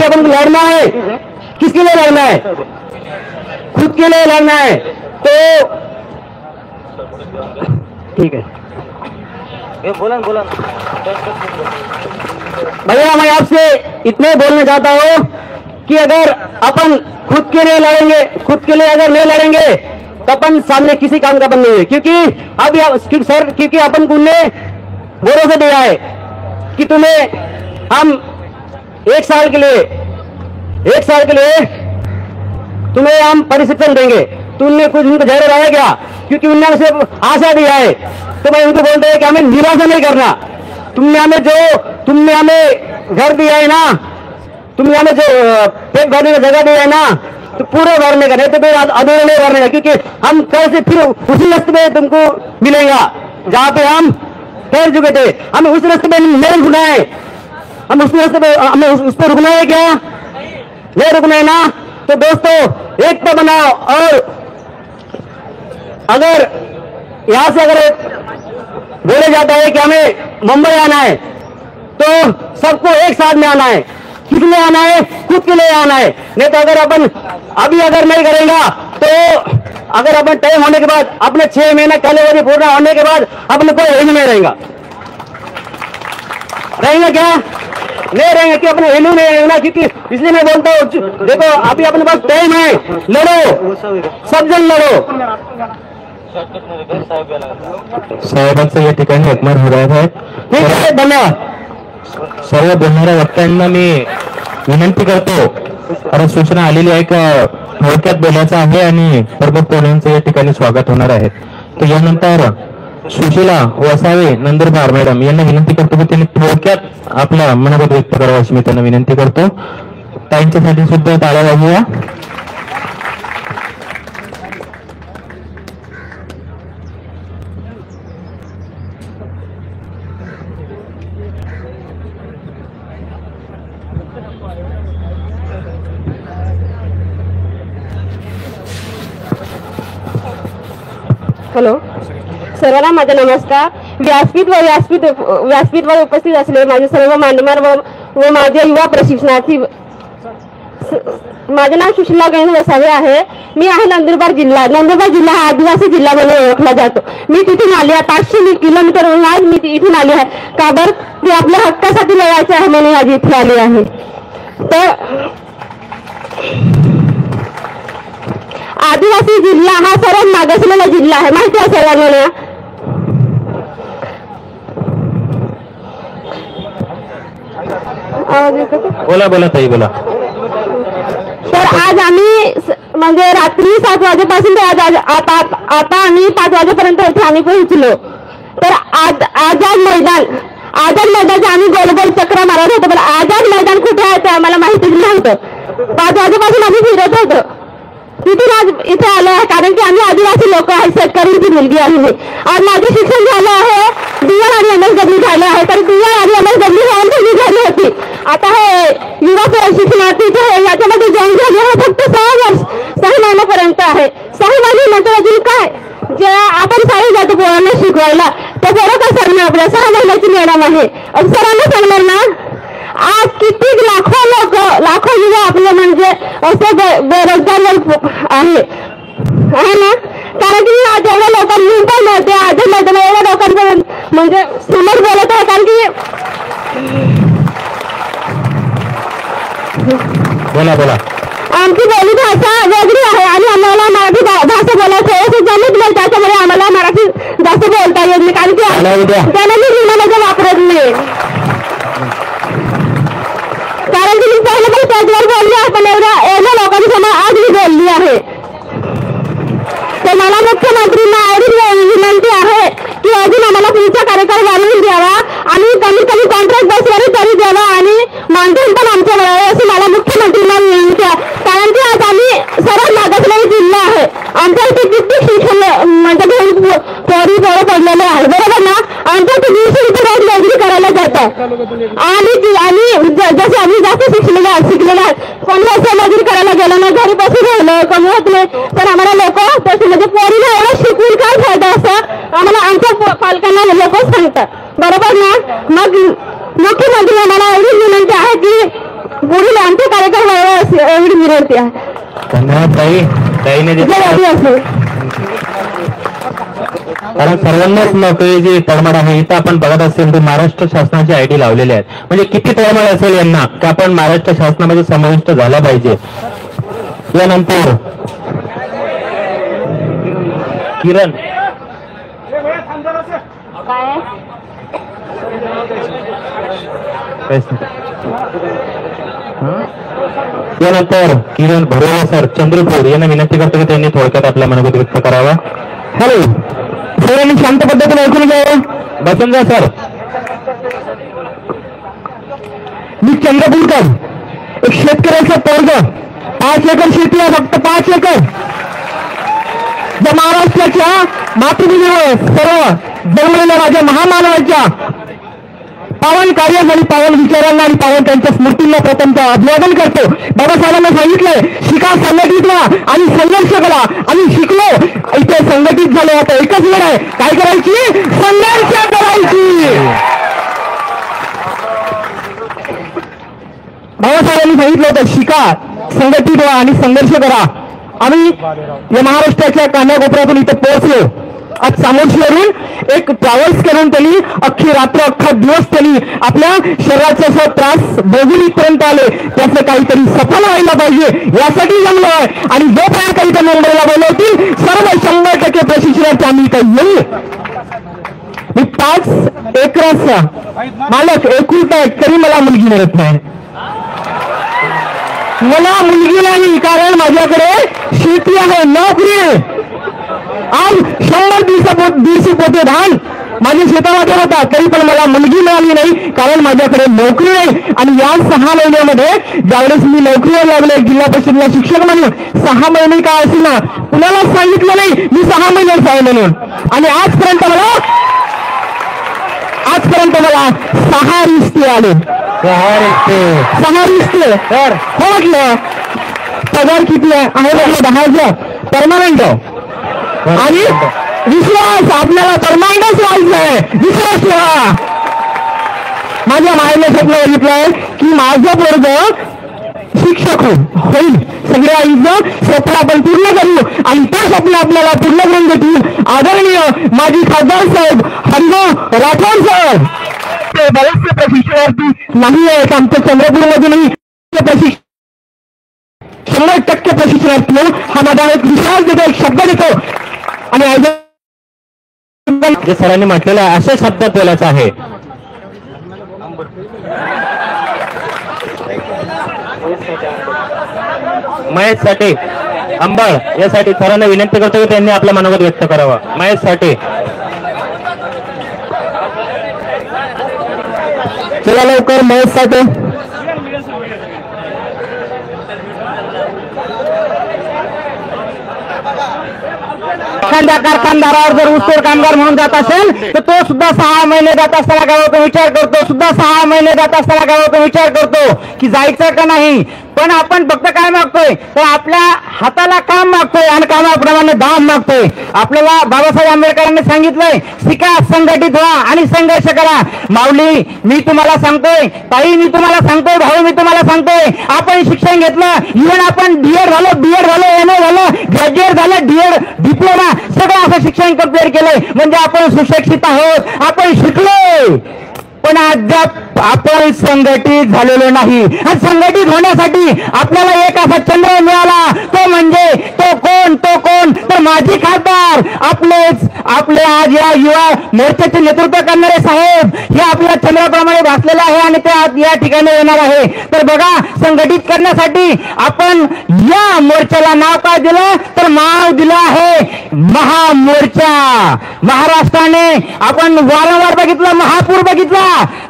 कि अपन को लड़ना है, किसके लिए लड़ना है? खुद के लिए लड़ना है। तो ठीक है बोला भैया, मैं आपसे इतने बोलना चाहता हूं कि अगर अपन खुद के लिए लड़ेंगे, खुद के लिए अगर नहीं लड़ेंगे तो अपन सामने किसी काम का बन नहीं है। क्योंकि अब सर, क्योंकि अपन को ने भरोसा दिया है कि तुम्हें हम एक साल के लिए तुम्हें हम प्रशिक्षण देंगे। तो उनने कुछ उनको धैर्य रहा क्या? क्योंकि उनने हमें सिर्फ आशा दिया है। तो मैं उनको बोलते हैं कि हमें निराशा नहीं करना। तुमने हमें घर दिया है ना, तुमने हमें जो पेट भरने की जगह दी है ना, तो पूरे भरने का, नहीं तो फिर अधूरे नहीं भरने का। क्योंकि हम कल से फिर उसी रास्ते में तुमको मिलेगा जहाँ पे हम ठहर चुके थे। हमें उस रास्ते में नहीं रुकना है, हम उस रास्ते पे हमें उस पर रुकना है क्या? नहीं रुकना है ना। तो दोस्तों, एकता बनाओ। और अगर यहां से अगर बोले जाता है कि हमें मुंबई आना है, तो सबको एक साथ में आना है। किस लिए आना है? खुद के लिए आना है। नहीं तो अगर अपन अभी अगर नहीं करेगा, तो अगर अपन टाइम होने के बाद, अपने 6 महीना कैलेंडर पूरा होने के बाद अपने कोई वैल्यू नहीं रहेगा क्या? नहीं रहेंगे कि अपने वैल्यू नहीं रहेगा। क्योंकि इसलिए मैं बोलता हूँ, देखो अभी अपने पास टाइम है, लड़ो, सब जन लड़ो। साहेबांचं या ठिकाणी एकमार होत आहे। ठीक आहे, धन्यवाद। सर्व बोलणाऱ्या वक्त्यांना मी विनंती करतो, कारण सूचना आलेली आहे का थोडक्यात बोलायचं आहे आणि प्रमुख पाहुण्यांचं या ठिकाणी स्वागत होणार आहे। तर यानंतर सुशीला वसावे नंदुरबार मॅडम यांना विनंती करतो की त्यांनी थोडक्यात आपला मनोगत व्यक्त करावं अशी मी त्यांना विनंती करतो। ताईंच्यासाठी सुद्धा टाळ्या वाजवूया। हॅलो, सर्वांना माझा नमस्कार। व्यासपीठवर उपस्थित असलेले माझे सर्व मान्यवर व माझे युवा प्रशिक्षणार्थी, माझे नाव सुशीला गणेश वसावे आहे। मी आहे नंदुरबार जिल्हा हा आदिवासी जिल्हा म्हणून ओळखला जातो। मी तिथून आली आहे, 500 किलोमीटरवरून आज मी इथून आली आहे। का बरं? ते आपल्या हक्कासाठी लढायचे आहे म्हणून आज इथे आली आहे। तर आदिवासी जिल्हा हा सर्वात मागासलेला जिल्हा आहे, माहिती आहे सर्वांना। बोला ताई बोला। तर आज आम्ही म्हणजे रात्री 7 वाजेपासून ते आता आम्ही 5 वाजेपर्यंत इथे आम्ही पोहोचलो। तर आझाद मैदानचे आम्ही गोल चक्र मारत होतो, पण आझाद मैदान कुठे आहे ते आम्हाला माहितीच नव्हतं। 5 वाजेपासून आम्ही फिरत होतो, तिथून आज इथे आलो आहे कारण की आम्ही आदिवासी लोक आहे, शेतकऱ्यांची मुलगी आहे मी। आज माझे शिक्षण झालं आहे, DL आणि MSW झालं आहे। तर DL आणि MSW झाली होती, आता हे युवा प्रशिक्षणार्थी याच्यामध्ये जॉईन झाले आहे फक्त 6 महिन्यापर्यंत आहे। 6 महिन्यानंतर अजून काय, जे आपण शाळेत जातो पोरांना शिकवायला, ते बरं काय सांगणार? आपल्या 6 महिन्याची मॅडम आहे, सरांना सांगणार ना। आज किती लाखो युवा आपले म्हणजे असे बेरोजगार आहे ना, कारण की आज एवढ्या लोकांनी पण मिळते, आधी मिळते एवढ्या लोकांपर्यंत म्हणजे समोर बोलत आहे। कारण की बोला आमची बोली भाषा वेगळी आहे आणि आम्हाला मराठी भाषा बोलायचं आहे जमत नाही, त्याच्यामुळे आम्हाला मराठी जास्त बोलता येत नाही, कारण की त्याला मी जीवनामध्ये वापरत नाही। कारण की मी पहिलं पण त्याच्यावर बोलली आहे, पण एवढ्या लोकांसमोर आज मी बोलली आहे। तर मला मुख्यमंत्रींना एवढी विनंती आहे की अजून आम्हाला पुढचा कार्यकाळ वाढवून द्यावा आणि कमीत कमी कॉन्ट्रॅक्ट बेसवर तरी द्यावा आणि मानधन पण आमच्या मिळावे अशी मला मुख्यमंत्रींना विनंती आहे। कारण की आज आम्ही सर्वात मागासलेला जिल्हा आहे, आमच्या इथे किती शिक्षण म्हणजे पोरी पडलेले आहे, बरोबर ना। आमच्या इथे 200 रुपये रोज नोकरी करायला जातात आणि जसे आम्ही जास्त शिकलेले आहेत, कोणी असं मजुरी करायला गेलं ना, घरी बसून राहिलं, कमवत नाही, तर आम्हाला लोक तसे म्हणजे पोरीला एवढं शिकून काय फायदा असं आम्हाला आमच्या पालकांना लोक सांगतात, बरोबर ना। मग मुख्यमंत्री मला एवढी विनंती आहे की पुढील आमचे कार्यक्रम व्हावे एवढी विनंती आहे. धन्यवाद ताई. ताईने जे असेल कारण सर्वांनाच नोकरीची तळमळ आहे. इथं आपण बघत असेल तर महाराष्ट्र शासनाची आयडी लावलेली आहेत. म्हणजे किती तळमळ असेल यांना की आपण महाराष्ट्र शासनामध्ये समाविष्ट झाला पाहिजे. यानंतर किरण यानंतर किरण भरोला सर चंद्रपूर यांना विनंती करतो की त्यांनी थोडक्यात आपला मनोगत व्यक्त करावा. हॅलो सगळ्यांनी शांत पद्धतीने ऐकून घ्यावं. बसंजा सर. मी चंद्रपूरकर, एक शेतकऱ्याचा पोरग. 5 एकर शेती आहे, फक्त 5 एकर. ज्या महाराष्ट्राच्या मातृभूमीवर सर्व जन्मलेल्या माझ्या महामानवाच्या पावन कार्यासाठी पावन विचारांना आणि पावन त्यांच्या स्मृतींना प्रथमतः अभिवादन करतो. बाबासाहेबांना सांगितलंय शिका, संघटित व्हा आणि संघर्ष करा. आणि शिकलो, इथे संघटित झालो. आता एकच वेळ आहे, काय करायची? संघर्ष करायची. बाबासाहेबांनी सांगितलं होतं शिका, संघटित व्हा आणि संघर्ष करा. आम्ही या महाराष्ट्राच्या कानाकोपऱ्यातून इथे पोहोचलो. आज सामोर्शीवरून एक ट्रॅव्हल्स करून त्यांनी अख्खी रात्र अख्खा दिवस त्यांनी आपल्या शरीराचा असा त्रास बघून इथपर्यंत आले. त्याचं काहीतरी सफल व्हायला पाहिजे यासाठी जमलो आहे. आणि जोपर्यंत काही त्या मुंबईला बोलवतील सर्व 100% प्रशिक्षणार्थी आम्ही इथे येऊ. मी 5 एकराचा मालक एकुलता एक, तरी मला मुलगी मिळत नाही. मला मुलगी नाही कारण माझ्याकडे शेती आहे, नोकरी आहे. आज 100-150 पोते धान माझ्या शेतामध्ये होता, तरी पण मला मुलगी मिळाली नाही कारण माझ्याकडे नोकरी नाही. आणि या 6 महिन्यामध्ये ज्यावेळेस मी नोकरीवर लागले जिल्हा परिषदेला शिक्षक म्हणून, 6 महिने काय असेल ना, कुणालाच सांगितलं नाही मी 6 महिन्यात आहे म्हणून. आणि आजपर्यंत मला 6 रिश्ते आले. 6 रिश्ते. तर हो म्हटलं पगार किती आहे? म्हटलं 10,000 परमानंट. आणि विश्वास, आपल्याला परमानंटच व्हायचं आहे. विश्वास ठेवा. माझ्या मायने स्वप्न बघितलंय की माझं पोरग शिक्षक होईल. सगळ्या आईचं स्वप्न आपण पूर्ण करू आणि ते स्वप्न आपल्याला पूर्ण करून देतील आदरणीय माजी खासदार साहेब हरिभाऊ राठोड साहेब. ते बरेचसे प्रशिक्षणार्थी नाही आहेत आमच्या चंद्रपूरमधूनही. 100% प्रशिक्षणार्थी हा माझा एक विश्वास देतो, एक शब्द देतो. आणि जे सरांनी म्हटलेलं आहे अशा शब्दात बोलायचं आहे. महेश साठे अंबळ यासाठी सरांना विनंती करतो की त्यांनी आपला मनोगत व्यक्त करावा. महेश साठे. चला लवकर महेश साठे. एखाद्या कारखानदारावर जर ऊसतोड कामगार म्हणून जात असेल तर तो सुद्धा 6 महिने जात असताना गावातून विचार करतो, 6 महिने जात असताना गावातून विचार करतो की जायचं का नाही. पण आपण फक्त काय मागतोय तर आपल्या हाताला काम मागतोय आणि कामाप्रमाणे दाम मागतोय. आपल्याला बाबासाहेब आंबेडकरांनी सांगितलंय शिका, संघटित व्हा आणि संघर्ष करा. माऊली मी तुम्हाला सांगतोय, ताई मी तुम्हाला सांगतोय, भाऊ मी तुम्हाला सांगतोय, आपण शिक्षण घेतलं, इव्हन आपण बीएड झालं, एमए झालं, ग्रॅज्युएट झालं, डिप्लोमा सगळं असं शिक्षण कंप्लीट केलंय म्हणजे आपण सुशिक्षित आहोत, आपण शिकलोय. पण अद्याप आपण संघटित झालेलो नाही. आणि संघटित होण्यासाठी आपल्याला एक असा चंद्र मिळाला, तो म्हणजे तो कोण तर माजी खासदार आपले आज या युवा मोर्चाचे नेतृत्व करणारे साहेब हे आपल्या चंद्राप्रमाणे भासलेले आहे आणि ते या ठिकाणी येणार आहे. तर बघा, संघटित करण्यासाठी आपण या मोर्चाला नाव काय दिलं तर नाव दिलं आहे महामोर्चा. महाराष्ट्राने आपण वारंवार बघितलं, महापूर बघितला,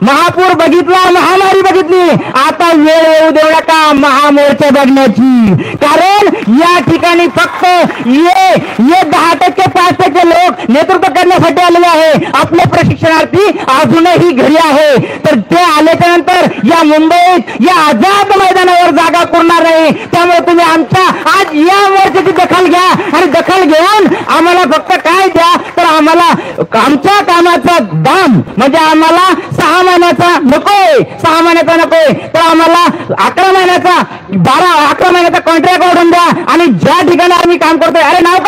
महामारी बघितली, आता वेळ येऊ देऊ नका महामोर्चा बघण्याची. कारण या ठिकाणी फक्त ये 10% 5% लोक नेतृत्व करण्यासाठी आलेले आहे. आपले प्रशिक्षणार्थी अजूनही घरी आहे. तर ते आल्याच्या नंतर या मुंबईत या आझाद मैदानावर जागा पुरणार नाही. त्यामुळे तुम्ही आमच्या आज या मोर्चाची दखल घ्या आणि दखल घेऊन आम्हाला फक्त काय द्या तर आम्हाला आमच्या कामाचा दाम म्हणजे आम्हाला 6 महिन्याचा नकोय, 6 महिन्याचा नकोय, तर आम्हाला 11 महिन्याचा 11 महिन्याचा कॉन्ट्रॅक्ट ओढून द्या आणि ज्या ठिकाणी आम्ही काम करतोय. अरे नाव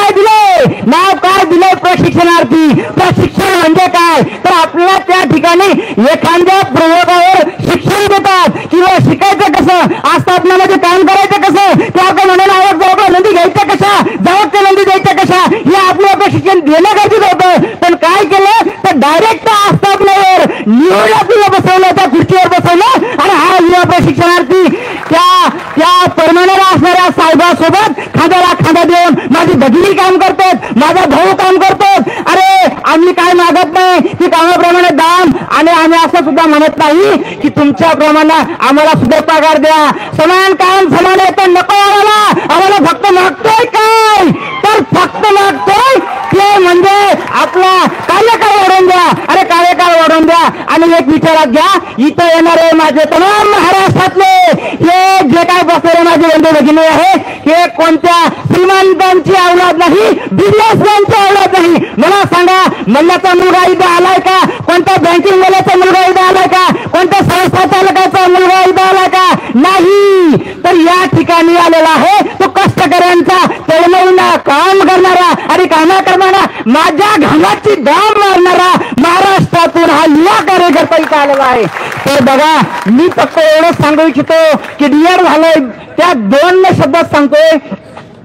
काय दिलंय प्रशिक्षणार्थी. प्रशिक्षण म्हणजे काय तर आपल्याला त्या ठिकाणी एखाद्या प्रयोगावर शिक्षण देतात किंवा शिकायचं कसं, आस्थापनामध्ये काम करायचं कसं, त्या म्हणून आवक जवळ नंदी घ्यायच्या कशा, जवळच्या नंदी द्यायच्या कशा, हे आपलं प्रशिक्षण देणं गरजेचं होतं. पण काय केलं तर डायरेक्ट आस्थापनेवर निवडला बसवलं, त्या खुर्चीवर बसवलं आणि हा युवा प्रशिक्षणार्थी त्या परमानेंट असणाऱ्या साहेबासोबत खांद्याला खांदा देऊन माझी भगिनी काम करतात, माझा भाऊ काम करतात. अरे आम्ही काय मागत नाही की कामाप्रमाणे दाम आणि आम्ही असं सुद्धा म्हणत नाही की तुमच्याप्रमाणे आम्हाला सुद्धा पगार द्या. समान काम समान वेतन नको आम्हाला फक्त मागतोय काय तर फक्त मागतोय ते म्हणजे आपला कार्यकाळ वाढवून द्या. अरे कार्यकाळ वाढवून द्या. आणि एक विचारात घ्या, इथं येणारे माझे तमाम महाराष्ट्रातले हे जे काय बसलेले माझे बंधू भगिनी आहे हे कोणत्या श्रीमंतांची औलाद नाही, बिझनेसमॅनची औलाद नाही. मला सांगा, मल्ल्याचा मुलगा इथं आलाय का, कोणत्या बँकिंग वाल्याचा मुलगा इथं आलाय का, कोणत्या संस्था चालकाचा मुलगा इथं आलाय का नाही. तर या ठिकाणी आलेला आहे तो कष्टकऱ्यांचा तळमळीनं काम करणारा आणि कामा करणारा माझ्या घामाची दाम मारणारा महाराष्ट्रातून हा युवा कार्यकर्ता इथं आलेला आहे. तर बघा, मी फक्त एवढंच सांगू इच्छितो की डिअर झालंय त्या 2 शब्दात सांगतोय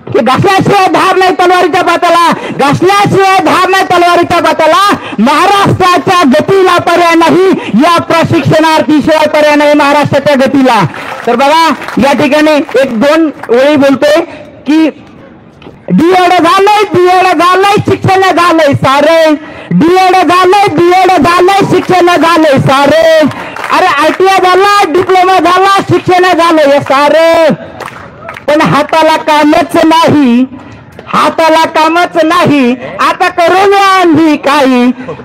की घासल्याशिवाय धार नाही तलवारीच्या बाताला, घासल्याशिवाय धार नाही तलवारीच्या बाताला. महाराष्ट्राच्या गतीला पर्याय नाही, या प्रशिक्षणार्थीशिवाय पर्याय नाही महाराष्ट्राच्या गतीला. तर बघा, या ठिकाणी 1-2 ओळी बोलतोय की डीएड झालंय शिक्षण झालंय सारे, डीएड झालंय शिक्षण झालंय सारे. अरे ITI झाला, डिप्लोमा झाला, शिक्षण झालंय सारे. पण हाताला कामच नाही. आता करून आणली काही.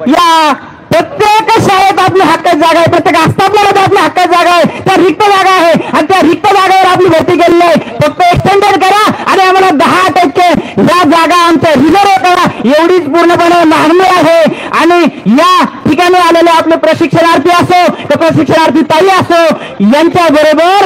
या प्रत्येक शाळेत आपली हक्काची जागा आहे, प्रत्येक आस्थापनामध्ये आपली हक्काची जागा आहे, त्या रिक्त जागा आहे आणि त्या रिक्त जागेवर आपली भरती केलेली आहे. फक्त एक्सटेंडेड करा आणि आम्हाला 10% या जागा आमच्या रिझर्व करा, एवढीच पूर्णपणे मागणी आहे. आणि या ठिकाणी आलेले आपले प्रशिक्षणार्थी असो तर प्रशिक्षणार्थी ताई असो, यांच्या बरोबर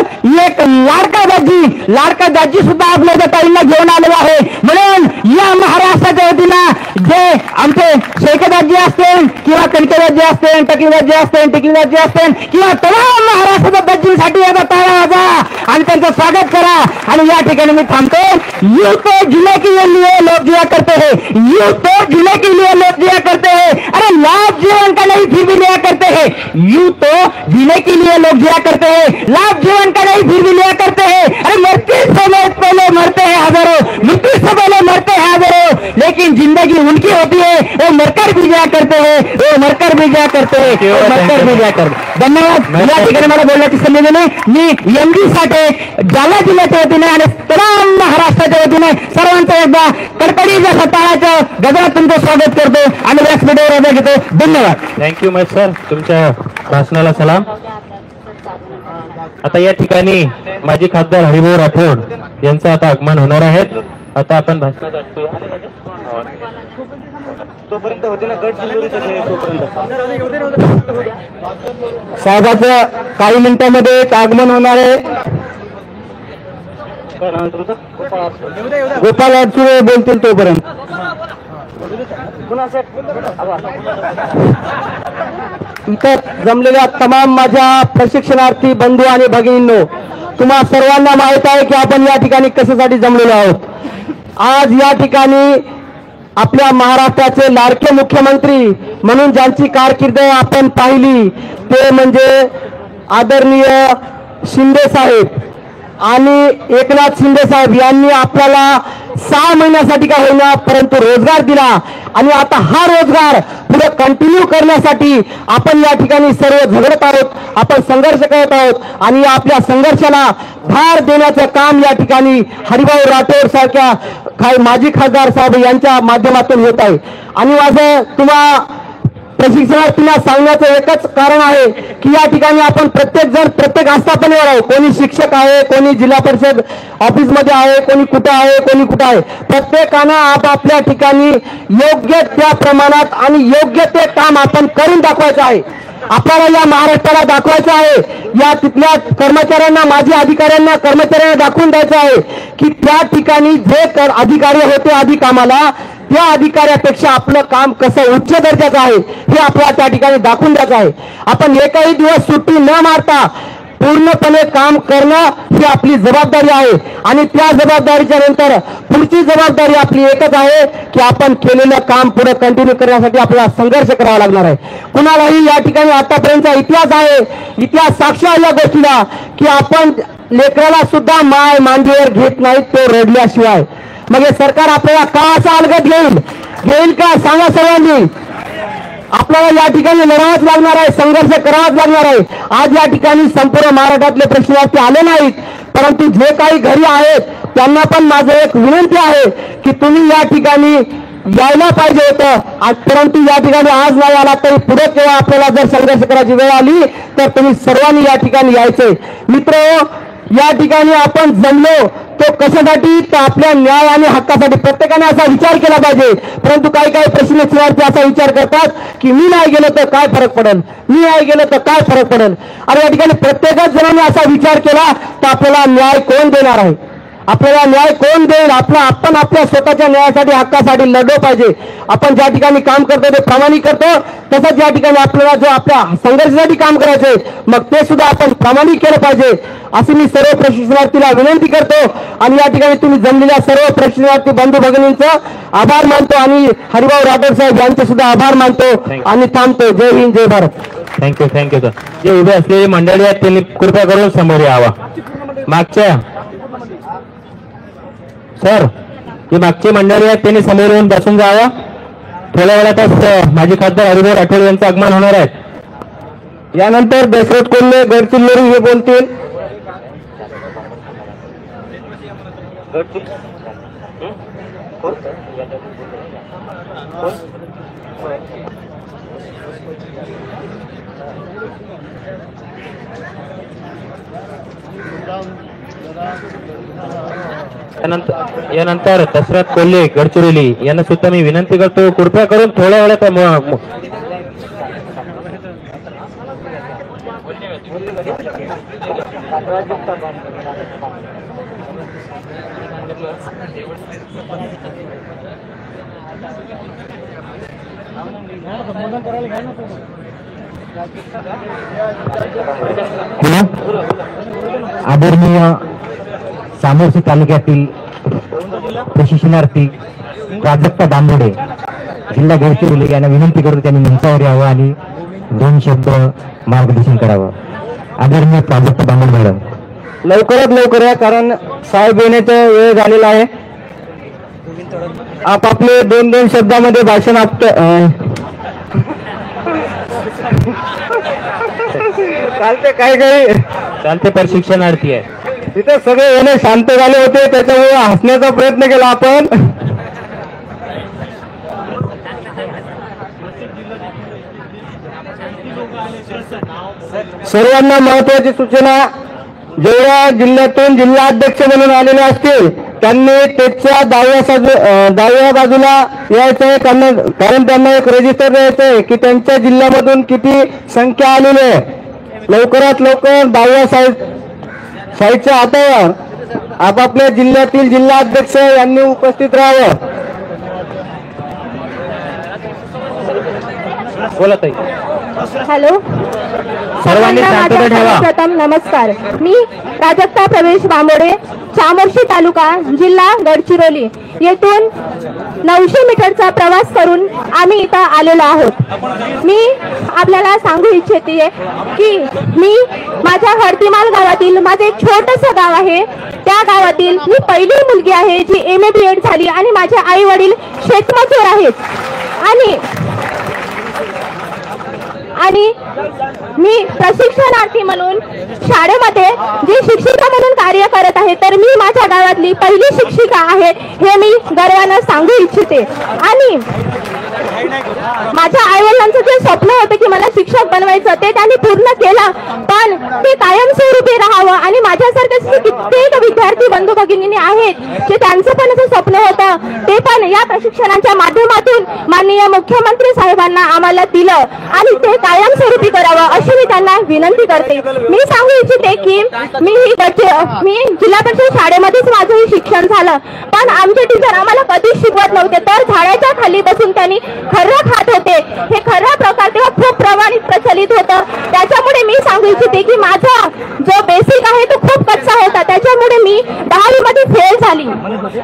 एक लाडका दाजी सुद्धा आपल्या त्या ताईंना घेऊन आलेला आहे. म्हणून या महाराष्ट्राच्या वतीनं जे आमचे शेखदाजी असतील किंवा कणकेदाजी असतील, टकलीदाजी असतील किंवा तमाम महाराष्ट्राच्या दाजींसाठी याचा टाळा वाजा आणि त्यांचं स्वागत करा. आणि या ठिकाणी मी थांबतो. यूं तो जीने के लिए लोग जिया करते हैं, यूं तो जीने के लिए लोग जिया करते हैं. अरे लाभ जीवन का नहीं फिर भी लिया करते हैं. यूं तो जीने के लिए लोग जिया करते हैं, लाभ जीवन का नहीं फिर भी लिया करते हैं. अरे मृत्यु से पहले मरते हैं हजारों, मृत्यु से पहले मरते हैं हजारों, लेकिन जिंदगी उनकी होती है, वो मरकर भी जिया करते हैं, धन्यवाद. या ठिकाणी मला बोलण्याची संधी दिली. मी MD साठे जालना जिल्ह्याच्या वतीने आणि तमाम महाराष्ट्राच्या वतीने सर्वांचं एकदा कडकडी जसा टाळाच्या गजरात तुमचं स्वागत करतो आणि व्यासपीठावर रजा घेतो. धन्यवाद. थँक्यू मच सर, तुमच्या भाषणाला सलाम. आता या ठिकाणी माजी खासदार हरिभाऊ राठोड यांचं आता आगमन होणार आहे. आता आपण भाषणात साहेबाचं काही मिनिटांमध्ये आगमन होणार आहे. गोपाल अडचुळे बोलतील तोपर्यंत. इथं जमलेल्या तमाम माझ्या प्रशिक्षणार्थी बंधू आणि भगिनींनो, तुम्हा सर्वांना माहित आहे की आपण या ठिकाणी कशासाठी जमलेलो आहोत. आज या ठिकाणी आपल्या महाराष्ट्राचे लाडके मुख्यमंत्री म्हणून ज्यांची कारकीर्द आपण पाहिली ते म्हणजे आदरणीय शिंदे साहेब आणि एकनाथ शिंदे साहेब यांनी आपल्याला 6 महिन्यासाठी का होईना परंतु रोजगार दिला आणि आता हा रोजगार पुढे कंटिन्यू करण्यासाठी आपण या ठिकाणी सर्व झगडत आहोत, आपण संघर्ष करत आहोत आणि आपल्या संघर्षाला धार देण्याचं काम या ठिकाणी हरिभाऊ राठोड सारख्या माजी खासदार साहेब यांच्या माध्यमातून होत आहे. आणि माझं तुम्हा प्रशिक्षणार्थींना सांगण्याचं एकच कारण आहे की या ठिकाणी आपण प्रत्येक जण प्रत्येक आस्थापनेवर आहे. कोणी शिक्षक आहे, कोणी जिल्हा परिषद ऑफिसमध्ये आहे, कोणी कुठं आहे, कोणी कुठं आहे. प्रत्येकानं आपापल्या ठिकाणी योग्य त्या प्रमाणात आणि योग्य ते काम आपण करून दाखवायचं आहे. आपल्याला या महाराष्ट्राला दाखवायचं आहे, या तिथल्या कर्मचाऱ्यांना, माजी अधिकाऱ्यांना, कर्मचाऱ्यांना दाखवून द्यायचं आहे की त्या ठिकाणी जे अधिकारी होते आधी कामाला, त्या अधिकाऱ्यापेक्षा आपलं काम कसं उच्च दर्जाचं आहे हे आपल्याला त्या ठिकाणी दाखवून द्यायचं आहे. आपण एकही दिवस सुट्टी न मारता पूर्णपणे काम करणं ही आपली जबाबदारी आहे आणि त्या जबाबदारीच्या नंतर पुढची जबाबदारी आपली एकच आहे की आपण केलेलं काम पुढे कंटिन्यू करण्यासाठी आपल्याला संघर्ष करावा लागणार आहे. कुणालाही या ठिकाणी आतापर्यंतचा इतिहास आहे, इतिहास साक्ष आहे या गोष्टीला की आपण लेकराला सुद्धा माय मांडीवर घेत नाहीत तो रडल्याशिवाय. मग हे सरकार आपल्याला का असं अलगद घेईल का सांगा सर्वांनी. आपल्याला या ठिकाणी लढावंच लागणार आहे, संघर्ष करावाच लागणार आहे. आज या ठिकाणी संपूर्ण महाराष्ट्रातले प्रशिक्षणार्थी आले नाहीत, परंतु जे काही घरी आहेत त्यांना पण माझं एक विनंती आहे की तुम्ही या ठिकाणी यायला पाहिजे होतं. परंतु या ठिकाणी आज नाही आला तरी पुढे केव्हा आपल्याला जर संघर्ष करायची वेळ आली तर तुम्ही सर्वांनी या ठिकाणी यायचंय. मित्र, या ठिकाणी आपण जमलो तो कशासाठी, तर आपल्या न्याय आणि हक्कासाठी. प्रत्येकाने असा विचार केला पाहिजे. परंतु काही प्रशिक्षणार्थी असा विचार करतात की मी नाही गेलो तर काय फरक पडेल, मी नाही गेलो तर काय फरक पडेल. आणि या ठिकाणी प्रत्येकच जणांनी असा विचार केला तर आपल्याला न्याय कोण देणार आहे, आपल्याला न्याय कोण देईल. आपण आपल्या स्वतःच्या न्यायासाठी, हक्कासाठी लढलो पाहिजे. आपण ज्या ठिकाणी काम करतो ते प्रामाणिक करतो, तसंच या ठिकाणी आपल्याला जो आपल्या संघर्षासाठी काम करायचंय मग ते सुद्धा आपण प्रामाणिक केलं पाहिजे अशी मी सर्व प्रशिक्षणार्थीला विनंती करतो. आणि या ठिकाणी तुम्ही जमलेल्या सर्व प्रशिक्षणार्थी बंधू भगिनींचं आभार मानतो आणि हरिभाऊ राठोड साहेब यांचे सुद्धा आभार मानतो आणि थांबतो. जय हिंद, जय भारत. Thank you sir. जे उभे असलेली मंडळी आहेत त्यांनी कृपया करून समोर यावा. मागच्या सर, जी मागची मंडळी आहेत त्यांनी समोर येऊन बसून जावा. थोड्या वेळातच माजी खासदार हरिभाऊ राठोड यांचं आगमन होणार आहे. यानंतर दशरथ कोल्हे गडचिरोली हे बोलतील. यानंतर दशरथ कोल्हे गडचिरोली यांना सुद्धा मी विनंती करतो कृपया करून थोड्या वेळात आदरणीय सामोर्शी तालुक्यातील प्रशिक्षणार्थी प्राजक्ता दांबोडे, जिल्हा गडचिरोली यांना विनंती करून त्यांनी मंचावर यावं आणि 2 शब्द मार्गदर्शन करावं. आदरणीय प्राजक्ता दांबोडे मॅडम, लवकरात लवकर या, कारण साहेब येण्याचा वेळ झालेला आहे. आपापले 2 शब्दामध्ये भाषण चालते. काही चालते. प्रशिक्षणार्थी आहे तिथे सगळे येणे शांत झाले होते, त्याच्यामुळे हसण्याचा प्रयत्न केला आपण. सर्वांना महत्वाची सूचना, जेवढ्या जिल्ह्यातून जिल्हाध्यक्ष म्हणून आलेले असतील त्यांनी त्याच्या डाव्या बाजूला यायचंय, कारण त्यांना एक रजिस्टर द्यायचंय की त्यांच्या जिल्ह्यामधून किती संख्या आलेली आहे. लवकरात लवकर डाव्या साईडच्या हातावर आपापल्या जिल्ह्यातील जिल्हाध्यक्ष यांनी उपस्थित राहावं. बोला ताई. हॅलो सर्वांनी शांतता ठेवा. प्रथम नमस्कार. मी प्राजक्ता प्रवेश बांबोडे, चामोर्शी तालुका, जिल्हा गडचिरोली येथून 900 मीटरचा प्रवास करून आम्ही इथं आलेलो आहोत. मी आपल्याला सांगू इच्छिते की मी माझ्या हडतीमाल गावातील माझे एक छोटंसं गाव आहे, त्या गावातील मी पहिली मुलगी आहे जी MA BEd झाली आणि माझे आई वडील शेतमजूर आहेत. आणि मी प्रशिक्षणार्थी म्हणून शाळेमध्ये जे शिक्षिका म्हणून कार्य करत आहे, तर मी माझ्या गावातली पहिली शिक्षिका आहे हे मी गर्वानं सांगू इच्छिते. आणि माझ्या आईवडिलांचं जे स्वप्न होतं की मला शिक्षक बनवायचं ते त्यांनी पूर्ण केलं, पण ते कायमस्वरूपी राहावं. आणि माझ्यासारखे कित्येक विद्यार्थी बंधू भगिनी आहेत जे त्यांचं पण असं स्वप्न होतं, ते पण या प्रशिक्षणाच्या माध्यमातून माननीय मुख्यमंत्री साहेबांना आम्हाला दिलं आणि ते कायमस्वरूपी करावं अशी मी त्यांना विनंती करते. मी सांगू इच्छिते की मी जिल्हा परिषद शाळेमध्येच माझं हे शिक्षण झालं, पण आमचे टीचर आम्हाला कधीच शिकवत नव्हते, तर झाडाच्या खाली बसून त्यांनी खरं खात होते. हे खरा प्रकार तेव्हा खूप प्रमाणित प्रचलित होतं. त्याच्यामुळे मी सांगू इच्छिते की माझा जो बेसिक आहे तो खूप कच्चा होता, त्याच्यामुळे मी 10वी मध्ये फेल झाली.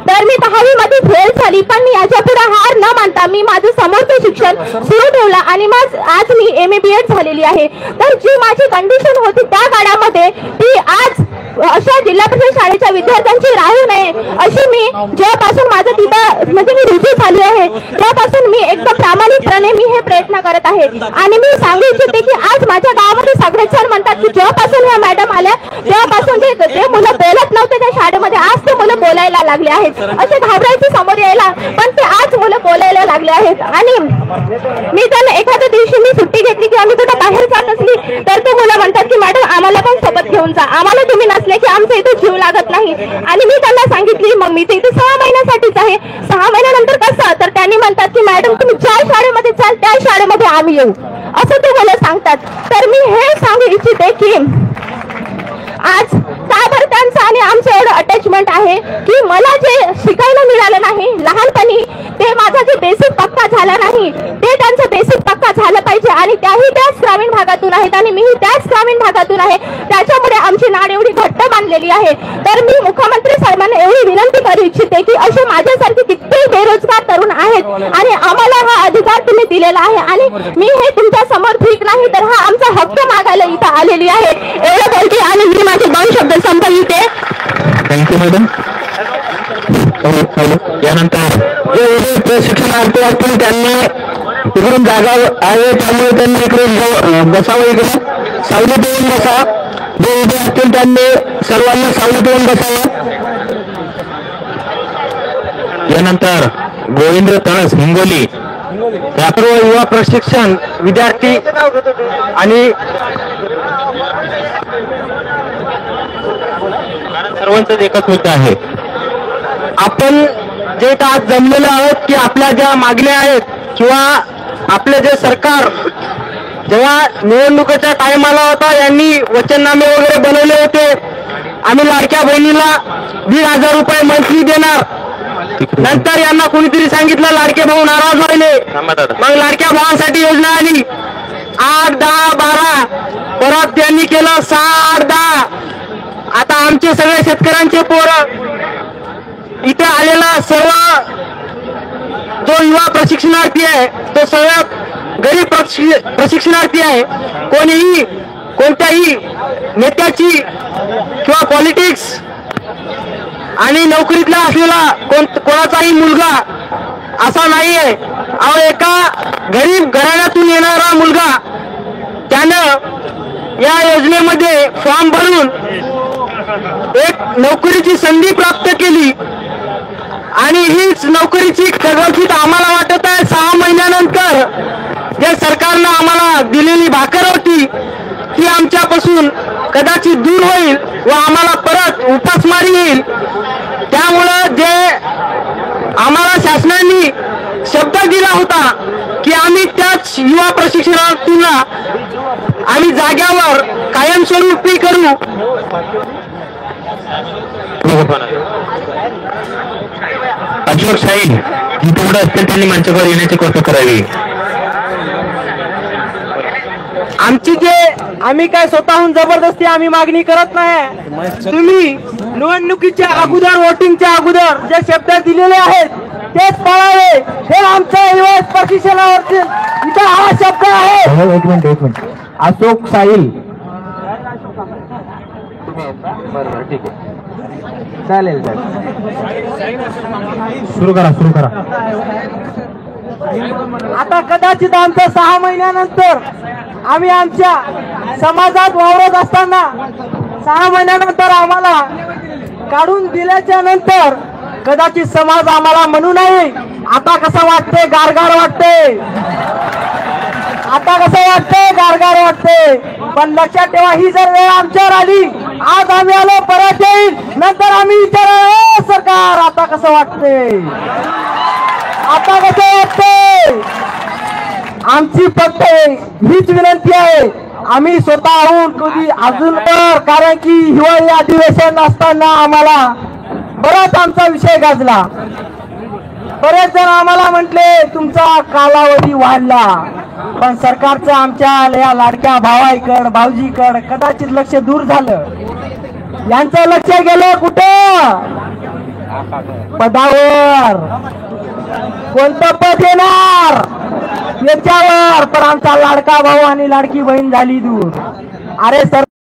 तर मी 10वी मध्ये फेल झाली, पण मी याच्या पुढे हार न मानता मी माझं समोरचं शिक्षण सुरू ठेवलं आणि आज मी MA BEd झालेली आहे. तर जी माझी कंडिशन होती त्या काळामध्ये ती आज अशा जिल्हा परिषद शाळेच्या विद्यार्थ्यांची राहू नये अशी मी जेव्हापासून माझं तिथं म्हणजे मी रुजू झाली आहे तेव्हापासून मी एकदम प्रामाणिकपणे मी हे प्रयत्न करत आहे. आणि मी सांगू इच्छिते की आज माझ्या गावामध्ये सगळे जण म्हणतात की जेव्हापासून ह्या मॅडम आल्या तेव्हापासून जे मुलं बोलत नव्हते त्या शाळेमध्ये आज ते मुलं बोलायला लागले आहेत. असे घाबरायचे समोर यायला, पण ते आज मुलं बोलायला लागले आहेत. आणि मी त्यांना एखाद्या दिवशी मी सुट्टी घेतली की आम्ही कुठं बाहेर जात असली तर ते मुलं म्हणतात की मॅडम आम्हाला पण सोबत घेऊन जा, आम्हाला तुम्ही नसले की आमच्या इथे जीव लागत नाही. आणि मी त्यांना सांगितली मग मी इथे 6 महिन्यासाठीच आहे, 6 महिन्यानंतर कसं, तर त्यांनी म्हणतात की मॅडम तुम्ही ज्या शाळेमध्ये चाल त्या शाळेमध्ये आम्ही येऊ असं ते मला सांगतात. तर मी हे सांगू इच्छिते की आज का बरं त्यांचं आणि आमचं एवढं अटॅचमेंट आहे की मला जे शिकायला मिळालं नाही लहानपणी ते माझा जे बेसिक पक्का झाला नाही ते त्यांचं बेसिक पक्का झालं पाहिजे. आणि त्याही त्याच ग्रामीण भागातून आहेत आणि मीही त्याच ग्रामीण भागातून आहे, त्याच्यामुळे आमची नाळ एवढी घट्ट बांधलेली आहे. तर मी मुख्यमंत्री साहेबांना एवढी विनंती करू इच्छिते की असे माझ्यासारखे किती बेरोजगार तरुण आहेत आणि आम्हाला हा अधिकार तुम्ही दिलेला आहे आणि मी हे तुमच्या समोर ठीक नाही तर हा आमचा हक्क मागायला इथं आलेली आहे. एवढं बोलते आणि मी माझे 2 शब्द संपविते. Thank you madam. यानंतर जे प्रशिक्षणार्थी असतील त्यांनी इकडून जागा आहे त्यामुळे त्यांनी इकडे बसावं, इकडे सावलीत येऊन बसा. जे उभे असतील त्यांनी सर्वांना सावलीत येऊन बसावं. यानंतर गोविंद तळस हिंगोली या सर्व युवा प्रशिक्षण विद्यार्थी आणि सर्वांचं एकच होत आहे. आपण जे आज जमलेलो आहोत की आपल्या ज्या मागण्या आहेत किंवा आपले जे सरकार जेव्हा निवडणुकीच्या टायमाला होता यांनी वचननामे वगैरे बनवले होते. आम्ही लाडक्या बहिणीला 1,500 रुपये मंथली देणार. नंतर यांना कोणीतरी सांगितलं लाडके भाऊ नाराज व्हायले, मग लाडक्या भावांसाठी योजना आली 8, 10, 12 परत त्यांनी केलं 6, 8, 10. आता आमचे सगळे शेतकऱ्यांचे पोरं इथे आलेला सर्व जो युवा प्रशिक्षणार्थी आहे तो सर्वात गरीब प्रशिक्षणार्थी आहे. कोणीही कोणत्याही नेत्याची किंवा पॉलिटिक्स आणि नोकरीतला असलेला कोणाचाही मुलगा असा नाहीये. अहो एका गरीब घराण्यातून येणारा मुलगा त्यानं या योजनेमध्ये फॉर्म भरून एक नोकरीची संधी प्राप्त केली आणि हीच नोकरीची कदाचित आम्हाला वाटत आहे 6 महिन्यानंतर जे सरकारनं आम्हाला दिलेली भाकर होती ती आमच्यापासून कदाचित दूर होईल व आम्हाला परत उपासमारी येईल. त्यामुळं जे आम्हाला शासनाने शब्द दिला होता की आम्ही त्याच युवा प्रशिक्षणार्थींना आम्ही जाग्यावर कायमस्वरूपी करू. अशोक साहेब तेवढं असतील त्यांनी मंचावर येण्याची कृपा करावी. आमची जे आम्ही काय स्वतःहून जबरदस्ती आम्ही मागणी करत नाही. तुम्ही निवडणुकीच्या अगोदर वोटिंगच्या अगोदर जे शब्द दिलेले आहेत तेच पाळावे हे आमच्या युवा प्रशिक्षणावरती इथं हा शब्द आहे. एक मिनिट अशोक साहिल ठीक आहे चालेल सुरू करा. आता कदाचित आमच्या 6 महिन्यानंतर आम्ही आमच्या समाजात वावरत असताना 6 महिन्यानंतर आम्हाला काढून दिल्याच्या नंतर कदाचित समाज आम्हाला म्हणू नये आता कसं वाटते, गारगार वाटते, आता कसं वाटते, गारगार वाटते. पण लक्षात ठेवा, ही जर वेळ आमच्यावर आली, आज आम्ही आलो, परत येईल, नंतर आम्ही विचार सरकार आता कसं वाटते, आता कसं वाटते. आमची फक्त हीच विनंती आहे, आम्ही स्वतःहून कधी अजून तर, कारण की हिवाळी अधिवेशन असताना आम्हाला बराच आमचा विषय गाजला. बरेच जण आम्हाला म्हटले तुमचा कालावधी वाढला, पण सरकारचं आमच्या या लाडक्या भावाईकड, भाऊजीकड कदाचित लक्ष दूर झालं. यांचं लक्ष गेलं कुठं? पदावर. कोणतं पद येणार याच्यावर, पण आमचा लाडका भाऊ आणि लाडकी बहीण झाली दूर. अरे सर